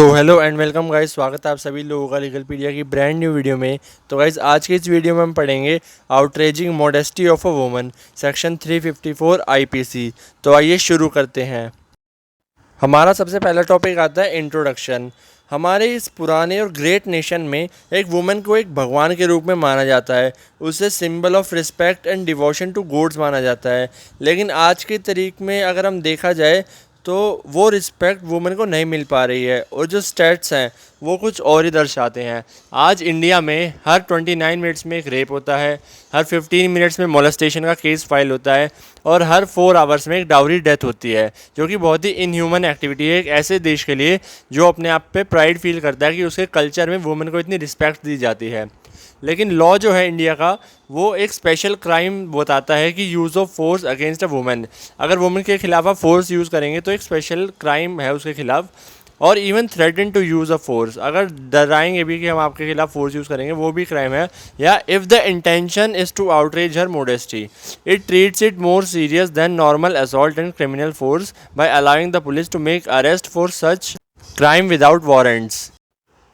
So hello and welcome guys, स्वागत है आप सभी लोगों का लीगलपीडिया की ब्रांड न्यू वीडियो में। तो गाइस आज की इस वीडियो में हम पढ़ेंगे outraging modesty of a woman section 354 IPC. तो आइए शुरू करते हैं। हमारा सबसे पहला टॉपिक आता है इंट्रोडक्शन। हमारे इस पुराने और ग्रेट नेशन में एक वुमन को एक भगवान के रूप में माना जाता है। उसे symbol of respect and devotion to gods माना जाता है। लेकिन आज के तरीक में अगर हम देखा जाए तो वो रिस्पेक्ट वुमेन को नहीं मिल पा रही है, और जो स्टैट्स हैं वो कुछ और ही दर्शाते हैं। आज इंडिया में हर 29 मिनट्स में एक रेप होता है, हर 15 मिनट्स में मोलेस्टेशन का केस फाइल होता है, और हर 4 आवर्स में एक डाउरी डेथ होती है, जो कि बहुत ही इनह्यूमन एक्टिविटी है एक ऐसे देश के लिए जो अपने आप पे प्राइड फील करता है कि उसके कल्चर में वुमेन को इतनी रिस्पेक्ट दी जाती है। लेकिन लॉ जो है इंडिया का, वो एक स्पेशल क्राइम बताता है कि use of force against a women. अगर वुमेन के खिलाफ आप फोर्स यूज़ करेंगे तो एक स्पेशल क्राइम है उसके खिलाफ। और even threaten to use a force, अगर डराएंगे भी कि हम आपके खिलाफ फोर्स यूज़ करेंगे, वो भी क्राइम है। या if the intention is to outrage her modesty, it treats it more serious than normal assault and criminal force by allowing the police to make arrest for such crime without warrants.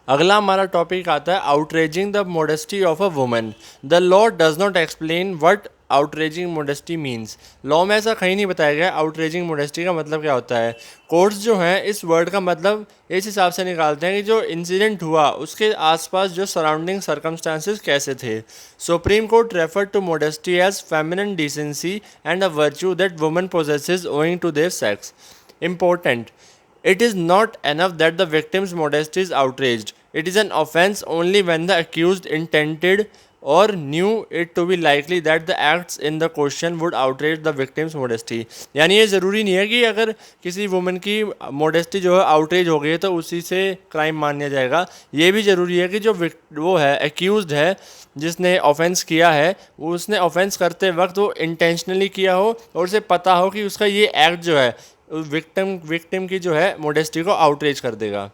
अगला हमारा topic आता है outraging the modesty of a woman. The law does not explain what outraging modesty means. Law में ऐसा कहीं नहीं बताया गया आउटरेजिंग मोडेस्टी का मतलब क्या होता है। कोर्ट्स जो हैं इस वर्ड का मतलब इस हिसाब से निकालते हैं कि जो इंसिडेंट हुआ उसके आसपास जो सराउंडिंग सर्कमस्टांसेस कैसे थे। Supreme Court refer to modesty as feminine decency and a virtue that woman possesses owing to their sex. Important. It is not enough that the victim's modesty is outraged. It is an offense only when the accused intended or knew it to be likely that the acts in the question would outrage the victim's modesty. यानी ये ज़रूरी नहीं है कि अगर किसी women की modesty जो है आउटरेज हो गई है तो उसी से क्राइम माना जाएगा। ये भी ज़रूरी है कि जो वो है एक्यूज्ड है जिसने ऑफेंस किया है, वो उसने ऑफेंस करते वक्त वो इंटेंशनली किया हो और उसे पता हो कि उसका ये एक्ट जो है विक्टिम की जो है मोडेस्टी को आउटरीच कर देगा।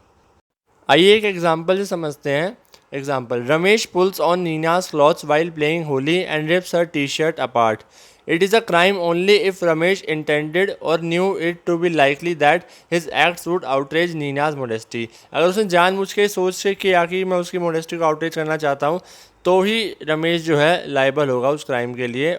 आइए एक एग्जांपल से समझते हैं। Example, Ramesh pulls on Neena's clothes while playing Holi and rips her T shirt apart. It is a crime only if Ramesh intended or knew it to be likely that his acts would outrage Neena's modesty. अगर उसने जानबूझ के सोच से किया कि मैं उसकी मोडेस्टी को आउटरेज करना चाहता हूँ तो ही रमेश जो है लाइबल होगा उस क्राइम के लिए।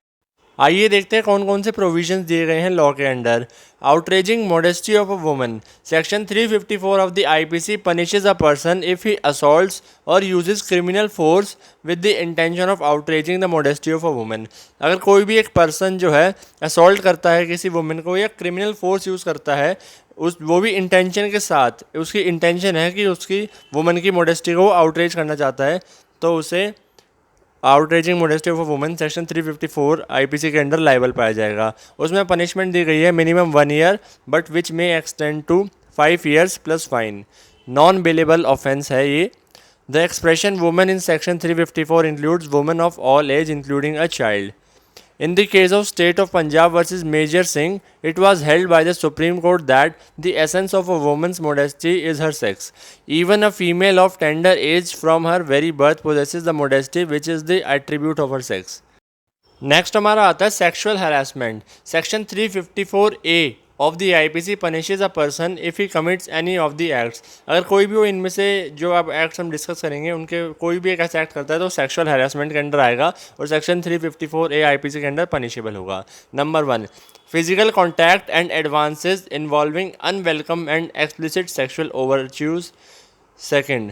आइए देखते हैं कौन कौन से प्रोविजंस दिए गए हैं लॉ के under. Outraging modesty of a woman. Section 354 of the IPC punishes a person if he assaults or uses criminal force with the intention of outraging the modesty of a woman. अगर कोई भी एक person जो है assault करता है किसी woman को या क्रिमिनल फोर्स यूज़ करता है, उस वो भी इंटेंशन के साथ, उसकी इंटेंशन है कि उसकी वुमन की मॉडेस्टी को आउटरेज करना चाहता है, तो उसे outraging modesty of a woman section 354 IPC के अंडर लाइबल पाया जाएगा। उसमें पनिशमेंट दी गई है minimum 1 year but which may extend to 5 years plus fine. Non bailable offence है ये। The expression woman in section 354 includes woman of all age including a child. In the case of State of Punjab versus Major Singh, it was held by the Supreme Court that the essence of a woman's modesty is her sex. Even a female of tender age from her very birth possesses the modesty which is the attribute of her sex. Next हमारा आता है sexual harassment. Section 354A of the IPC punishes a person if he commits any of the acts. अगर कोई भी वो इनमें से जो अब एक्ट्स हम डिस्कस करेंगे उनके कोई भी एक ऐसा एक्ट करता है तो सेक्सुअल हरासमेंट के अंडर आएगा और सेक्शन 354A आईपीसी के अंडर पनिशेबल होगा। Number 1, physical contact and advances involving unwelcome and explicit sexual overtures. Second,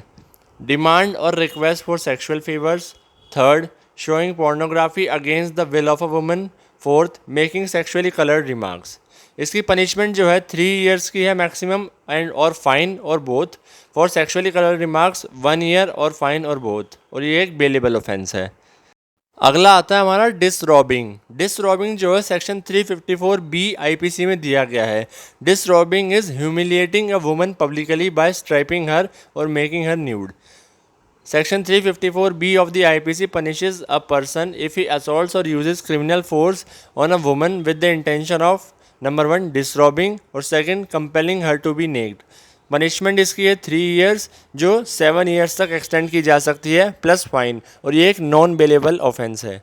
demand or request for sexual favours. Third, showing pornography against the will of a woman. Fourth, making sexually coloured remarks. इसकी punishment जो है 3 years की है maximum and or fine or both. For sexually coloured remarks 1 year or fine or both, और ये एक bailable offence है। अगला आता है हमारा डिसरॉबिंग। डिसरॉबिंग जो है सेक्शन 354B आईपीसी में दिया गया है। Disrobing is humiliating a woman publicly by stripping her और making her nude. Section 354B of the IPC punishes a person if he assaults or uses criminal force on a woman with the intention of number 1 disrobing और second compelling her to be naked। Punishment इसकी है 3 years जो 7 years तक extend की जा सकती है plus fine, और ये एक नॉन बेलेबल ऑफेंस है।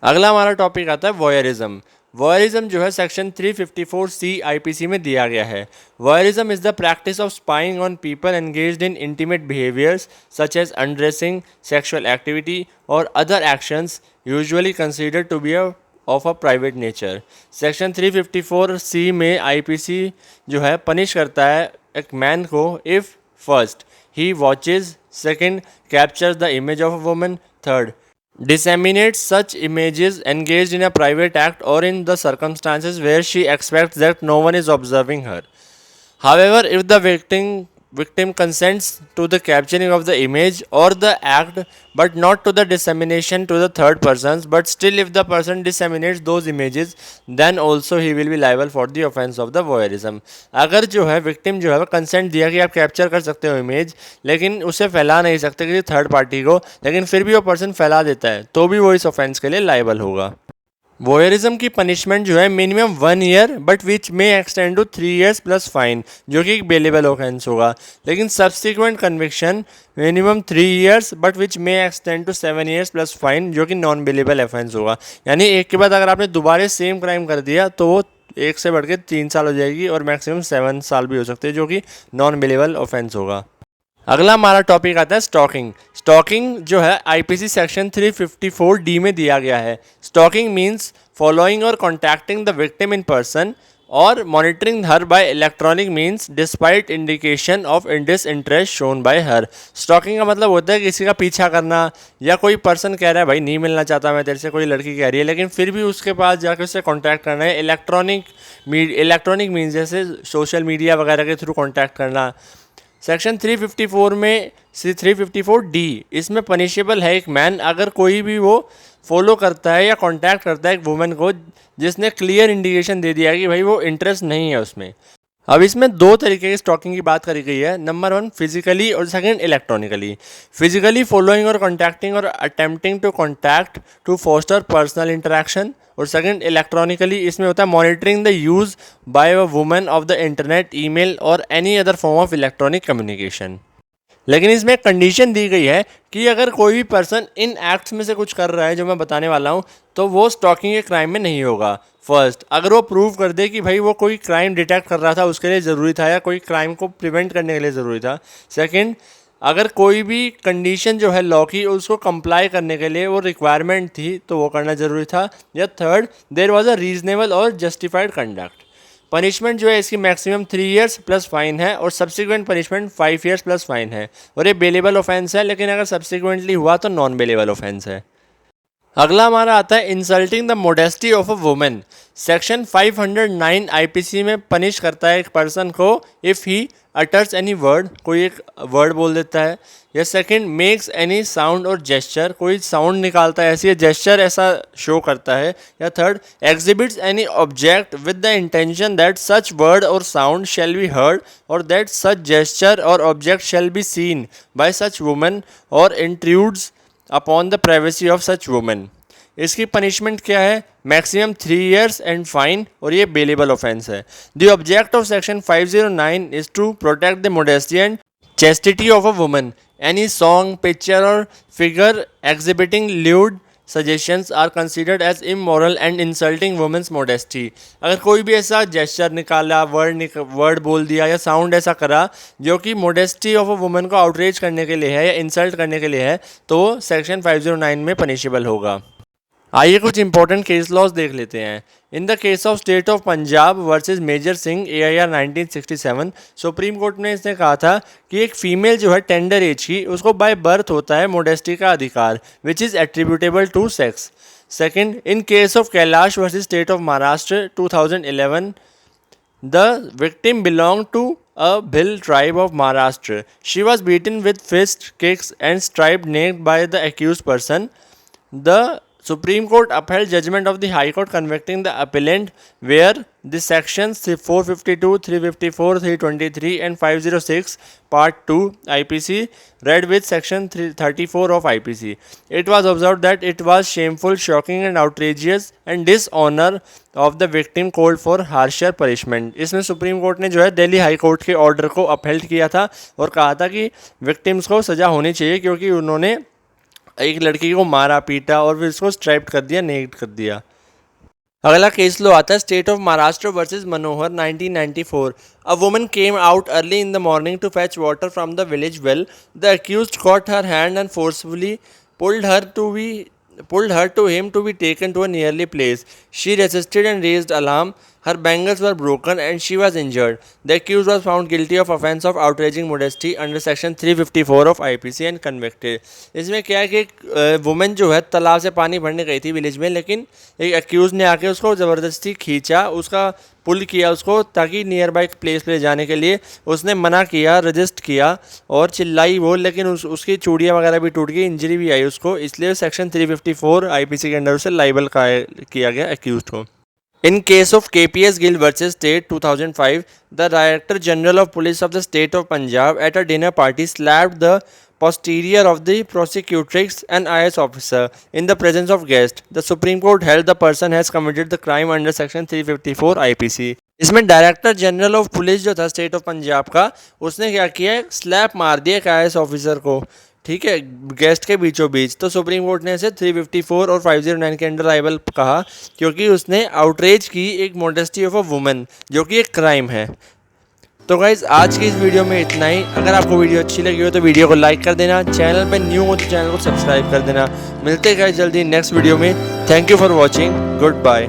अगला हमारा टॉपिक आता है वॉयरिज्म। वॉयरिज्म जो है सेक्शन 354C आईपीसी में दिया गया है। Voyeurism is the practice of spying on people engaged in intimate behaviours such as undressing, sexual activity और other actions usually considered to be of a private nature. Section 354C में IPC जो है punish करता है एक man को if first he watches, second captures the image of a woman, third disseminates such images engaged in a private act or in the circumstances where she expects that no one is observing her. However, if the victim consents to the capturing of the image or the act but not to the dissemination to the third persons, but still if the person disseminates those images, then also he will be liable for the offense of the voyeurism. अगर जो है victim जो है वो consent दिया कि आप capture कर सकते हो इमेज, लेकिन उसे फैला नहीं सकते किसी थर्ड पार्टी को, लेकिन फिर भी वो पर्सन फैला देता है, तो भी वो इस ऑफेंस के लिए लाइबल होगा। वोयरिज्म की पनिशमेंट जो है minimum 1 year but which may extend to 3 years plus fine, जो कि एक बेलेबल ऑफेंस होगा। लेकिन subsequent conviction minimum 3 years but which may extend to 7 years plus fine, जो कि नॉन बेलेबल ऑफेंस होगा। यानी एक के बाद अगर आपने दोबारा सेम क्राइम कर दिया तो वो 1 से बढ़ के 3 साल हो जाएगी और मैक्सिमम 7 साल भी हो सकते हैं, जो कि नॉन बेलेबल ऑफेंस होगा। अगला हमारा टॉपिक आता है स्टॉकिंग। स्टॉकिंग जो है आईपीसी सेक्शन 354D में दिया गया है। स्टॉकिंग मीन्स फॉलोइंग और contacting the victim in person और monitoring her by electronic means despite indication of disinterest shown by her. Stalking का मतलब होता है किसी का पीछा करना, या कोई पर्सन कह रहा है भाई नहीं मिलना चाहता मैं तेरे से, कोई लड़की कह रही है, लेकिन फिर भी उसके पास जाकर उससे कॉन्टैक्ट करना है। इलेक्ट्रॉनिक मीन्स जैसे सोशल मीडिया वगैरह के थ्रू कॉन्टैक्ट करना। सेक्शन 354 में 354D इसमें पनिशेबल है एक मैन अगर कोई भी वो फॉलो करता है या कांटेक्ट करता है एक वुमेन को जिसने क्लियर इंडिकेशन दे दिया कि भाई वो इंटरेस्ट नहीं है उसमें। अब इसमें 2 तरीके की स्टॉकिंग की बात करी गई है। नंबर 1 फिजिकली और सेकंड इलेक्ट्रॉनिकली। फिजिकली फॉलोइंग और कॉन्टैक्टिंग और attempting to contact to foster personal interaction, और सेकंड इलेक्ट्रॉनिकली इसमें होता है monitoring the use by a woman of the internet, email और any other form of electronic communication. लेकिन इसमें कंडीशन दी गई है कि अगर कोई भी पर्सन इन एक्ट्स में से कुछ कर रहा है जो मैं बताने वाला हूँ तो वो स्टॉकिंग के क्राइम में नहीं होगा। फर्स्ट, अगर वो प्रूव कर दे कि भाई वो कोई क्राइम डिटेक्ट कर रहा था उसके लिए ज़रूरी था या कोई क्राइम को प्रिवेंट करने के लिए ज़रूरी था। सेकंड, अगर कोई भी कंडीशन जो है लॉ की उसको कंप्लाई करने के लिए वो रिक्वायरमेंट थी तो वो करना ज़रूरी था। या third, there was a reasonable और जस्टिफाइड कंडक्ट। पनिशमेंट जो है इसकी मैक्सिमम 3 ईयर्स प्लस फाइन है और subsequent punishment 5 years plus fine है, और ये बेलेबल ऑफेंस है, लेकिन अगर सब्सिक्वेंटली हुआ तो नॉन बेलेबल ऑफेंस है। अगला हमारा आता है insulting the modesty of a women. Section 509 IPC में पनिश करता है एक पर्सन को if he utters any word, कोई एक वर्ड बोल देता है, या सेकंड मेक्स एनी साउंड और जेस्चर, कोई साउंड निकालता है ऐसी जेस्चर ऐसा शो करता है, या third exhibits any object with the intention that such word और साउंड शैल बी हर्ड और दैट सच जेस्चर और object shell be seen by such woman or intrudes upon the privacy of such woman. इसकी punishment क्या है? Maximum 3 years and fine, और ये bailable offence है। The object of section 509 is to protect the modesty and chastity of a woman. Any song, picture or figure exhibiting lewd suggestions are considered as immoral and insulting women's modesty. अगर कोई भी ऐसा gesture निकाला, word बोल दिया या sound ऐसा करा जो कि मोडेस्टी ऑफ अ वुमन को आउटरीच करने के लिए है या इंसल्ट करने के लिए है, तो सेक्शन 509 में पनिशेबल होगा। आइए कुछ इंपॉर्टेंट केस लॉज देख लेते हैं। In the case of state of Punjab versus Major Singh AIR 1967, Supreme Court ने इसने कहा था कि एक फीमेल जो है टेंडर एज की, उसको बाय बर्थ होता है मोडेस्टी का अधिकार which is attributable to sex. Second, in case of Kailash versus state of Maharashtra 2011, the victim belong to a Bhil tribe of Maharashtra. She was beaten with fists, kicks and stripped naked by the accused person. The Supreme Court upheld judgment of the High Court convicting the appellant where the sections 452, 354, 323 and 506 Part 2 IPC read with section 34 of IPC. It was observed that it was shameful, shocking and outrageous and dishonor of the victim called for harsher punishment. इसमें supreme Court ने जो है Delhi high court के order को upheld किया था और कहा था कि विक्टिम्स को सज़ा होनी चाहिए क्योंकि उन्होंने एक लड़की को मारा पीटा और फिर उसको स्ट्राइप कर दिया, नेक्ड कर दिया। अगला केस लो आता है state of Maharashtra versus Manohar 1994। A woman came out early in the morning to fetch water from the village well. The accused caught her hand and forcefully pulled her to be pulled her to him to be taken to a nearby place. She resisted and raised alarm. Her bangles were broken and she was injured. The accused was found guilty of offence of outraging modesty under section 354 of IPC and convicted. इसमें क्या है कि एक women जो है तालाब से पानी भरने गई थी विलेज में, लेकिन एक अक्यूज़ ने आके उसको ज़बरदस्ती खींचा, उसका पुल किया उसको ताकि नियर बाई प्लेस पे जाने के लिए। उसने मना किया, रजिस्ट किया और चिल्लाई वो, लेकिन उसकी चूड़ियाँ वगैरह भी टूट गई, इंजरी भी आई उसको, इसलिए सेक्शन 354 IPC के अंडर उसे लाइबल किया गया अक्यूज़ को। In case of KPS Gill versus State 2005, the Director General of Police of the State of Punjab at a dinner party slapped the posterior of the prosecutrix and IS officer in the presence of guests. The Supreme Court held the person has committed the crime under section 354 IPC. इसमें director general of police जो था state of Punjab का, उसने क्या किया, slab मार दिया एक IS ऑफिसर को, ठीक है, गेस्ट के बीचों बीच। तो सुप्रीम कोर्ट ने इसे 354 और 509 के अंडर लायबल कहा, क्योंकि उसने आउटरेज की एक मॉडेस्टी ऑफ अ वुमन, जो कि एक क्राइम है। तो गाइज़ आज की इस वीडियो में इतना ही। अगर आपको वीडियो अच्छी लगी हो तो वीडियो को लाइक कर देना, चैनल पर न्यू हो तो चैनल को सब्सक्राइब कर देना। मिलते हैं गाइज़ जल्दी नेक्स्ट वीडियो में। Thank you for watching, good bye.